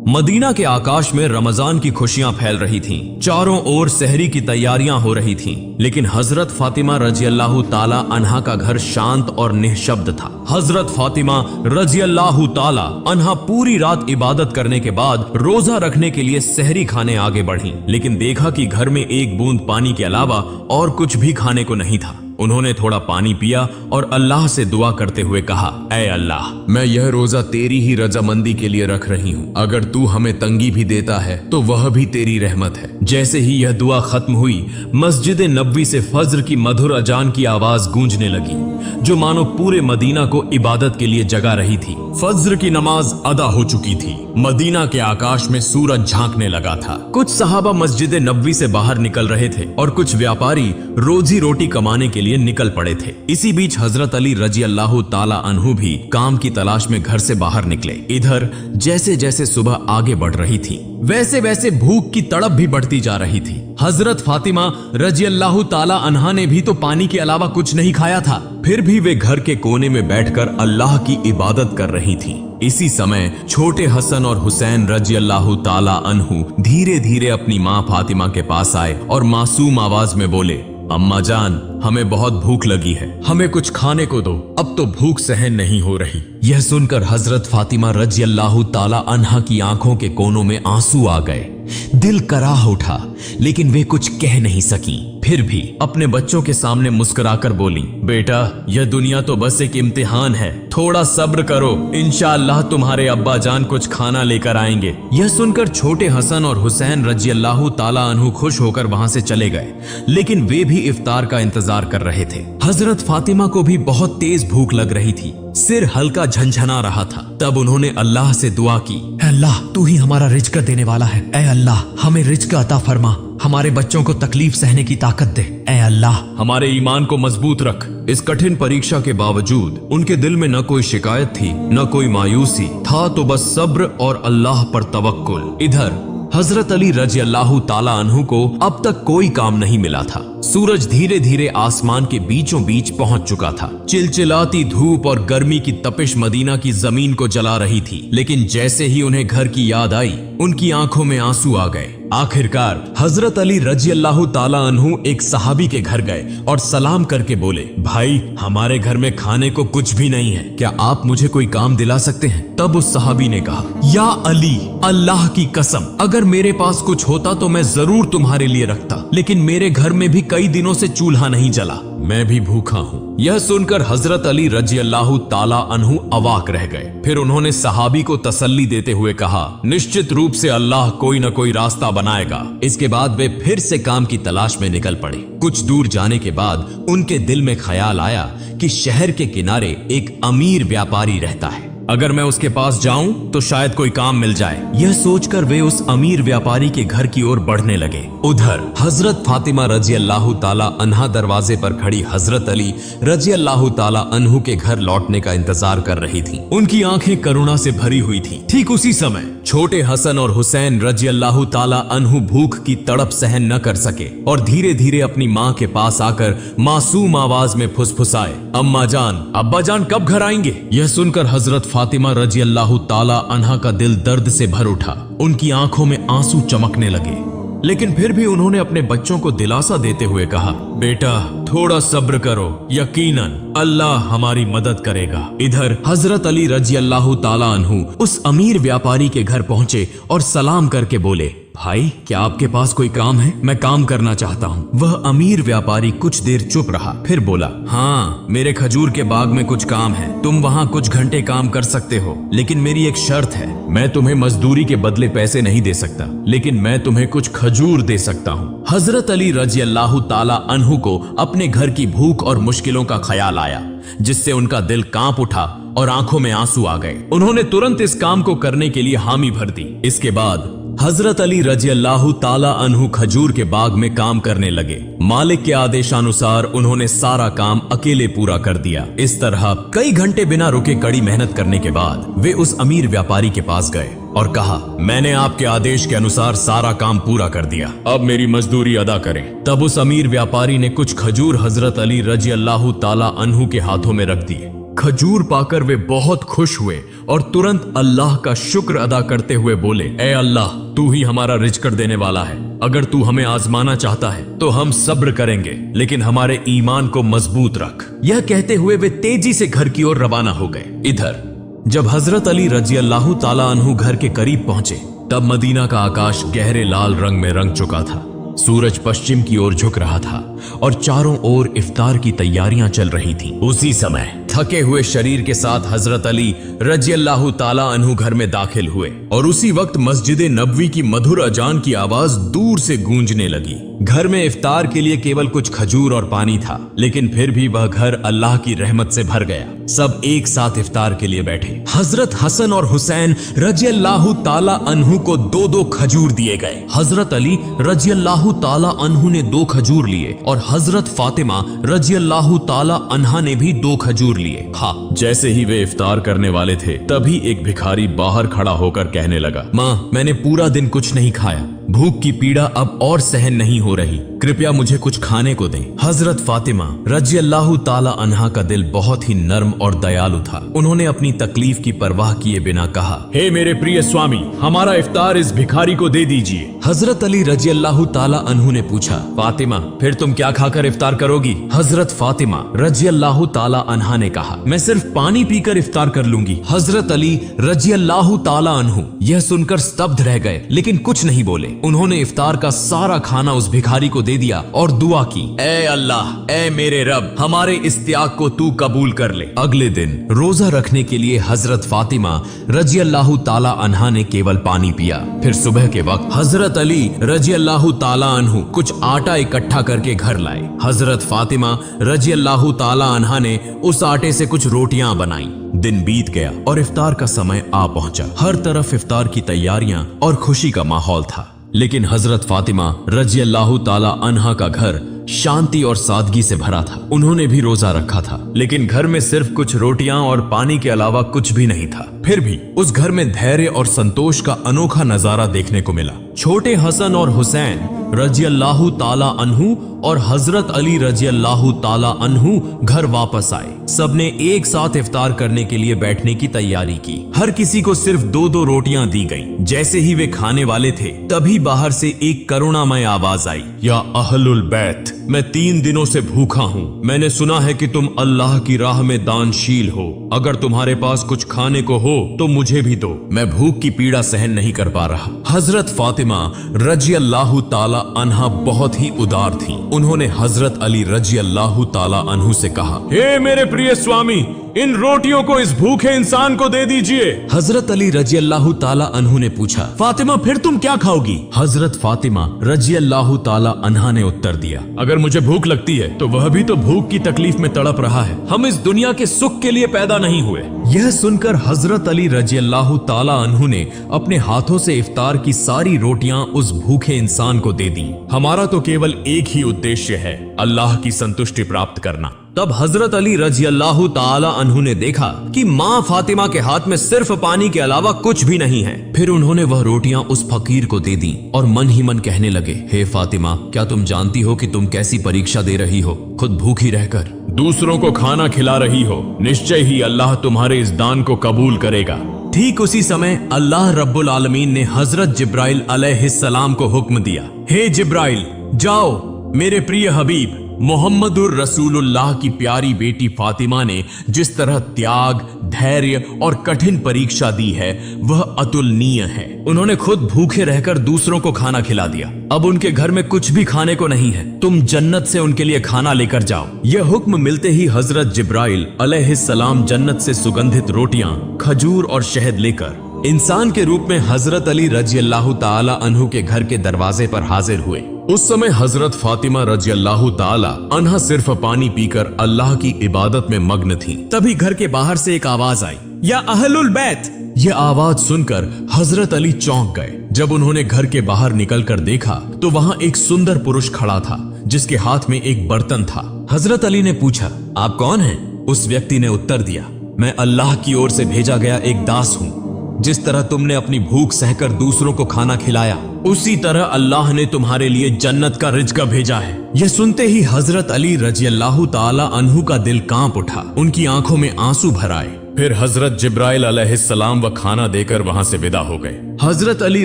Medina के आकाश में रमजान की खुशियां फैल रही थीं। चारों ओर सहरी की तैयारियां हो रही थीं, लेकिन हजरत फातिमा रजी अल्लाह ताला अन्हा का घर शांत और निःशब्द था। हजरत फातिमा रजी अल्लाह ताला अन्हा पूरी रात इबादत करने के बाद रोजा रखने के लिए सहरी खाने आगे बढ़ी, लेकिन देखा कि घर में एक बूंद पानी के अलावा और कुछ भी खाने को नहीं था। उन्होंने थोड़ा पानी पिया और अल्लाह से दुआ करते हुए कहा, ऐ अल्लाह, मैं यह रोजा तेरी ही रजामंदी के लिए रख रही हूँ। अगर तू हमें तंगी भी देता है तो वह भी तेरी रहमत है। जैसे ही यह दुआ खत्म हुई, मस्जिद नबवी से फज्र की मधुर अजान की आवाज गूंजने लगी, जो मानो पूरे मदीना को इबादत के लिए जगा रही थी। फज्र की नमाज अदा हो चुकी थी। मदीना के आकाश में सूरज झांकने लगा था। कुछ सहाबा मस्जिद नबवी से बाहर निकल रहे थे और कुछ व्यापारी रोजी रोटी कमाने के लिए निकल पड़े थे। इसी बीच हजरत अली रजी अल्लाह ताला अन्हु भी काम की तलाश में घर से बाहर निकले। इधर जैसे जैसे सुबह आगे बढ़ रही थी, वैसे वैसे भूख की तड़प भी बढ़ती जा रही थी। हजरत फातिमा रजी अल्लाह ताला अन्हा ने भी तो पानी के अलावा कुछ नहीं खाया था, फिर भी वे घर के कोने में बैठकर अल्लाह की इबादत कर रही थीं। इसी समय छोटे हसन और हुसैन रजी अल्लाह ताला अन्हु धीरे धीरे अपनी माँ फातिमा के पास आए और मासूम आवाज में बोले, अम्मा जान, हमें बहुत भूख लगी है, हमें कुछ खाने को दो, अब तो भूख सहन नहीं हो रही। यह सुनकर हजरत फातिमा रजी अल्लाह ताला अन्हा की आंखों के कोनों में आंसू आ गए। दिल कराह उठा, लेकिन वे कुछ कह नहीं सकी। फिर भी अपने बच्चों के सामने मुस्कुराकर बोली, बेटा, यह दुनिया तो बस एक इम्तिहान है, थोड़ा सब्र करो, इंशाअल्लाह तुम्हारे अब्बा जान कुछ खाना लेकर आएंगे। यह सुनकर छोटे हसन और हुसैन रजी अल्लाह ताला अन्हु खुश होकर वहां से चले गए, लेकिन वे भी इफ्तार का इंतजार कर रहे थे। हजरत फातिमा को भी बहुत तेज भूख लग रही थी, सिर हल्का झंझना रहा था। तब उन्होंने अल्लाह से दुआ की, अल्लाह, तू ही हमारा रिज्क देने वाला है, ऐ अल्लाह, हमें रिज्क अता फरमा, हमारे बच्चों को तकलीफ सहने की ताकत दे, ऐ अल्लाह, हमारे ईमान को मजबूत रख। इस कठिन परीक्षा के बावजूद उनके दिल में न कोई शिकायत थी, न कोई मायूसी था, तो बस सब्र और अल्लाह पर तवक्कुल। इधर हजरत अली रजी अल्लाह ताला अन्हु को अब तक कोई काम नहीं मिला था। सूरज धीरे धीरे आसमान के बीचों बीच पहुंच चुका था। चिलचिलाती धूप और गर्मी की तपिश मदीना की जमीन को जला रही थी, लेकिन जैसे ही उन्हें घर की याद आई, उनकी आंखों में आंसू आ गए। आखिरकार हजरत अली रजी अल्लाह ताला अन्हु एक सहाबी के घर गए और सलाम करके बोले, भाई, हमारे घर में खाने को कुछ भी नहीं है, क्या आप मुझे कोई काम दिला सकते हैं? तब उस सहाबी ने कहा, या अली, अल्लाह की कसम, अगर मेरे पास कुछ होता तो मैं जरूर तुम्हारे लिए रखता, लेकिन मेरे घर में भी कई दिनों से चूल्हा नहीं जला, मैं भी भूखा हूँ। यह सुनकर हजरत अली रजी अल्लाह ताला अन्हु अवाक रह गए। फिर उन्होंने सहाबी को तसल्ली देते हुए कहा, निश्चित रूप से अल्लाह कोई न कोई रास्ता बनाएगा। इसके बाद वे फिर से काम की तलाश में निकल पड़े। कुछ दूर जाने के बाद उनके दिल में ख्याल आया कि शहर के किनारे एक अमीर व्यापारी रहता है, अगर मैं उसके पास जाऊं तो शायद कोई काम मिल जाए। यह सोचकर वे उस अमीर व्यापारी के घर की ओर बढ़ने लगे। उधर हजरत फातिमा रजी अल्लाह ताला अन्हा दरवाजे पर खड़ी हजरत अली रजी अल्लाह ताला अन्हु के घर लौटने का इंतजार कर रही थी। उनकी आंखें करुणा से भरी हुई थी। ठीक उसी समय छोटे हसन और हुसैन रजी अल्लाह ताला अन्हु भूख की तड़प सहन न कर सके और धीरे धीरे अपनी माँ के पास आकर मासूम आवाज में फुसफुसाए, अम्मा जान, अब्बा जान कब घर आएंगे? यह सुनकर हजरत फातिमा रजी अल्लाह ताला अन्हा का दिल दर्द से भर उठा। उनकी आंखों में आंसू चमकने लगे, लेकिन फिर भी उन्होंने अपने बच्चों को दिलासा देते हुए कहा, बेटा, थोड़ा सब्र करो, यकीनन अल्लाह हमारी मदद करेगा। इधर हजरत अली रजी अल्लाह ताला अन्हु उस अमीर व्यापारी के घर पहुंचे और सलाम करके बोले, भाई, क्या आपके पास कोई काम है? मैं काम करना चाहता हूँ। वह अमीर व्यापारी कुछ देर चुप रहा, फिर बोला, हाँ, मेरे खजूर के बाग में कुछ काम है, तुम वहाँ कुछ घंटे काम कर सकते हो, लेकिन मेरी एक शर्त है, मैं तुम्हें मजदूरी के बदले पैसे नहीं दे सकता, लेकिन मैं तुम्हें कुछ खजूर दे सकता हूँ। हजरत अली रजी अल्लाह ताला अन्हु को अपने घर की भूख और मुश्किलों का ख्याल आया, जिससे उनका दिल कांप उठा और आंखों में आंसू आ गए। उन्होंने तुरंत इस काम को करने के लिए हामी भर दी। इसके बाद हजरत अली रजी अल्लाह ताला अन्हु खजूर के बाग में काम करने लगे। मालिक के आदेशानुसार उन्होंने सारा काम अकेले पूरा कर दिया। इस तरह कई घंटे बिना रुके कड़ी मेहनत करने के बाद वे उस अमीर व्यापारी के पास गए और कहा, मैंने आपके आदेश के अनुसार सारा काम पूरा कर दिया, अब मेरी मजदूरी अदा करें। तब उस अमीर व्यापारी ने कुछ खजूर हजरत अली रजी अल्लाह ताला अन्हु के हाथों में रख दिए। खजूर पाकर वे बहुत खुश हुए और तुरंत अल्लाह का शुक्र अदा करते हुए बोले, ए अल्लाह, तू ही हमारा रिज़्क़ देने वाला है। अगर तू हमें आजमाना चाहता है तो हम सब्र करेंगे, लेकिन हमारे ईमान को मजबूत रख। यह कहते हुए वे तेजी से घर की ओर रवाना हो गए। इधर जब हजरत अली रजी अल्लाह ताला अन्हु घर के करीब पहुंचे, तब मदीना का आकाश गहरे लाल रंग में रंग चुका था। सूरज पश्चिम की ओर झुक रहा था और चारों ओर इफ्तार की तैयारियां चल रही थीं। उसी समय थके हुए शरीर के साथ हजरत अली रजी अल्लाह ताला अन्हु घर में दाखिल हुए और उसी वक्त मस्जिद नबवी की मधुर अजान की आवाज दूर से गूंजने लगी। घर में इफ्तार के लिए केवल कुछ खजूर और पानी था, लेकिन फिर भी वह घर अल्लाह की रहमत से भर गया। सब एक साथ इफ्तार के लिए बैठे। हजरत हसन और हुसैन रजी अल्लाह ताला अन्हु को 2-2 खजूर दिए गए। हजरत अली रजी अल्लाह ताला अन्हु ने 2 खजूर लिए और हजरत फातिमा रजी अल्लाह ताला अन्हा ने भी 2 खजूर लिए। जैसे ही वे इफ्तार करने वाले थे, तभी एक भिखारी बाहर खड़ा होकर कहने लगा, माँ, मैंने पूरा दिन कुछ नहीं खाया, भूख की पीड़ा अब और सहन नहीं हो रही, कृपया मुझे कुछ खाने को दें। हजरत फातिमा रजी अल्लाह ताला अन्हा का दिल बहुत ही नर्म और दयालु था। उन्होंने अपनी तकलीफ की परवाह किए बिना कहा, हे मेरे प्रिय स्वामी, हमारा इफ्तार इस भिखारी को दे दीजिए। हजरत अली रजी अल्लाह ताला अन्हु ने पूछा, फातिमा, फिर तुम क्या खाकर इफ्तार करोगी? हजरत फातिमा रजी अल्लाह ताला अन्हा ने कहा, मैं सिर्फ पानी पीकर इफ्तार कर लूंगी। हजरत अली रजी अल्लाह ताला अन्हु यह सुनकर स्तब्ध रह गए, लेकिन कुछ नहीं बोले। उन्होंने इफ्तार का सारा खाना उस भिखारी को दे दिया और दुआ की, ए अल्लाह, ए मेरे रब, हमारे इस त्याग को तू कबूल कर ले। अगले दिन रोजा रखने के लिए हजरत फातिमा रजी अल्लाह ताला अन्हा ने केवल पानी पिया। फिर सुबह के वक्त हजरत अली रजी अल्लाह ताला अन्हु कुछ आटा इकट्ठा करके घर लाए। हजरत फातिमा रजी अल्लाह ताला अन्हा ने उस आटे से कुछ रोटियां बनाई। दिन बीत गया और इफ्तार का समय आ पहुंचा। हर तरफ इफ्तार की तैयारियां और खुशी का माहौल था, लेकिन हजरत फातिमा रजी अल्लाह ताला अन्हा का घर शांति और सादगी से भरा था। उन्होंने भी रोजा रखा था, लेकिन घर में सिर्फ कुछ रोटियां और पानी के अलावा कुछ भी नहीं था। फिर भी उस घर में धैर्य और संतोष का अनोखा नजारा देखने को मिला। छोटे हसन और हुसैन रजी अल्लाह ताला अन्हु और हजरत अली रजी अल्लाह ताला अन्हु घर वापस आए। सबने एक साथ इफ्तार करने के लिए बैठने की तैयारी की। हर किसी को सिर्फ 2-2 रोटियां दी गईं। जैसे ही वे खाने वाले थे, तभी बाहर से एक करुणामय आवाज आई, या अहलुल बैत, मैं 3 दिनों से भूखा हूँ। मैंने सुना है कि तुम अल्लाह की राह में दानशील हो। अगर तुम्हारे पास कुछ खाने को हो तो मुझे भी दो, मैं भूख की पीड़ा सहन नहीं कर पा रहा। हजरत फातिमा रजी अल्लाह ताला अन्हा बहुत ही उदार थी। उन्होंने हजरत अली रजी अल्लाह ताला अन्हु से कहा, हे मेरे प्रिय स्वामी, इन रोटियों को इस भूखे इंसान को दे दीजिए। हजरत अली रजी अल्लाह ताला अन्हु ने पूछा, फातिमा, फिर तुम क्या खाओगी? हजरत फातिमा रजी अल्लाह ताला अन्हा ने उत्तर दिया, अगर मुझे भूख लगती है तो वह भी तो भूख की तकलीफ में तड़प रहा है। हम इस दुनिया के सुख के लिए पैदा नहीं हुए। यह सुनकर हजरत अली रजी अल्लाह ताला अन्हु ने अपने हाथों से इफ्तार की सारी रोटियां उस भूखे इंसान को दे दी। हमारा तो केवल एक ही उद्देश्य है, अल्लाह की संतुष्टि प्राप्त करना। तब हजरत अली रजी अल्लाह ताला अन्हु ने देखा कि माँ फातिमा के हाथ में सिर्फ पानी के अलावा कुछ भी नहीं है। फिर उन्होंने वह रोटियां उस फकीर को दे दी और मन ही मन कहने लगे, हे फातिमा, क्या तुम जानती हो कि तुम कैसी परीक्षा दे रही हो? खुद भूखी रहकर दूसरों को खाना खिला रही हो। निश्चय ही अल्लाह तुम्हारे इस दान को कबूल करेगा। ठीक उसी समय अल्लाह रब्बुल आलमीन ने हजरत जिब्राइल अलैहिस्सलाम को हुक्म दिया, हे जिब्राइल, जाओ, मेरे प्रिय हबीब मोहम्मदुर रसूलुल्लाह की प्यारी बेटी फातिमा ने जिस तरह त्याग, धैर्य और कठिन परीक्षा दी है, वह अतुलनीय है। उन्होंने खुद भूखे रहकर दूसरों को खाना खिला दिया। अब उनके घर में कुछ भी खाने को नहीं है। तुम जन्नत से उनके लिए खाना लेकर जाओ। यह हुक्म मिलते ही हजरत जिब्राइल अलैहिस्सलाम जन्नत से सुगंधित रोटियां, खजूर और शहद लेकर इंसान के रूप में हजरत अली रजी अल्लाह ताला अन्हु के घर के दरवाजे पर हाजिर हुए। उस समय हजरत फातिमा रजी अल्लाह ताला अन्हा सिर्फ पानी पीकर अल्लाह की इबादत में मग्न थी। तभी घर के बाहर से एक आवाज आई, या अहलुल बैत। यह आवाज सुनकर हजरत अली चौंक गए। जब उन्होंने घर के बाहर निकलकर देखा तो वहां एक सुंदर पुरुष खड़ा था, जिसके हाथ में एक बर्तन था। हजरत अली ने पूछा, आप कौन हैं? उस व्यक्ति ने उत्तर दिया, मैं अल्लाह की ओर से भेजा गया एक दास हूँ। जिस तरह तुमने अपनी भूख सहकर दूसरों को खाना खिलाया, उसी तरह अल्लाह ने तुम्हारे लिए जन्नत का रिज़्क भेजा है। यह सुनते ही हजरत अली रजी अल्लाह ताला अन्हु का दिल कांप उठा, उनकी आंखों में आंसू भर आए। फिर हजरत जिब्राइल अलैहिस्सलाम व खाना देकर वहां से विदा हो गए। हजरत अली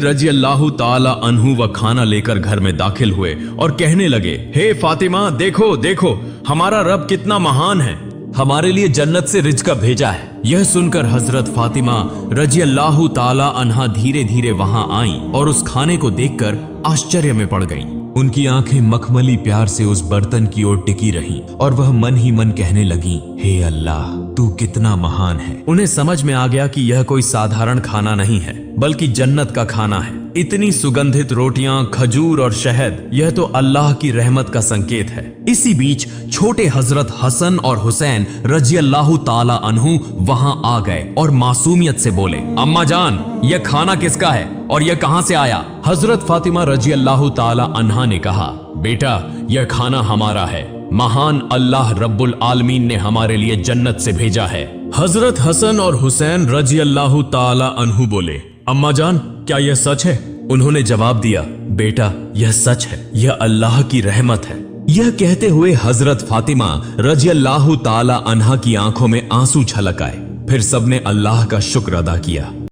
रजी अल्लाह ताला अन्हु व खाना लेकर घर में दाखिल हुए और कहने लगे, हे फातिमा, देखो देखो हमारा रब कितना महान है, हमारे लिए जन्नत से रिज़्क भेजा है। यह सुनकर हजरत फातिमा रजी अल्लाह ताला अन्हा धीरे धीरे वहां आई और उस खाने को देखकर आश्चर्य में पड़ गईं। उनकी आंखें मखमली प्यार से उस बर्तन की ओर टिकी रहीं और वह मन ही मन कहने लगी, हे अल्लाह, तू कितना महान है। उन्हें समझ में आ गया कि यह कोई साधारण खाना नहीं है, बल्कि जन्नत का खाना है। इतनी सुगंधित रोटियां, खजूर और शहद, यह तो अल्लाह की रहमत का संकेत है। इसी बीच छोटे हजरत हसन और हुसैन रजी अल्लाह ताला अन्हु वहां आ गए और मासूमियत से बोले, अम्मा जान, यह खाना किसका है और यह कहां से आया? हजरत फातिमा रजी अल्लाह ताला अन्हा ने कहा, बेटा, यह खाना हमारा है, महान अल्लाह रब्बुल आलमीन ने हमारे लिए जन्नत से भेजा है। हजरत हसन और हुसैन रजी अल्लाह ताला अन्हु बोले, अम्मा जान, क्या यह सच है? उन्होंने जवाब दिया, बेटा, यह सच है, यह अल्लाह की रहमत है। यह कहते हुए हजरत फातिमा रजी अल्लाह ताला अन्हा की आंखों में आंसू छलक आए। फिर सबने अल्लाह का शुक्र अदा किया।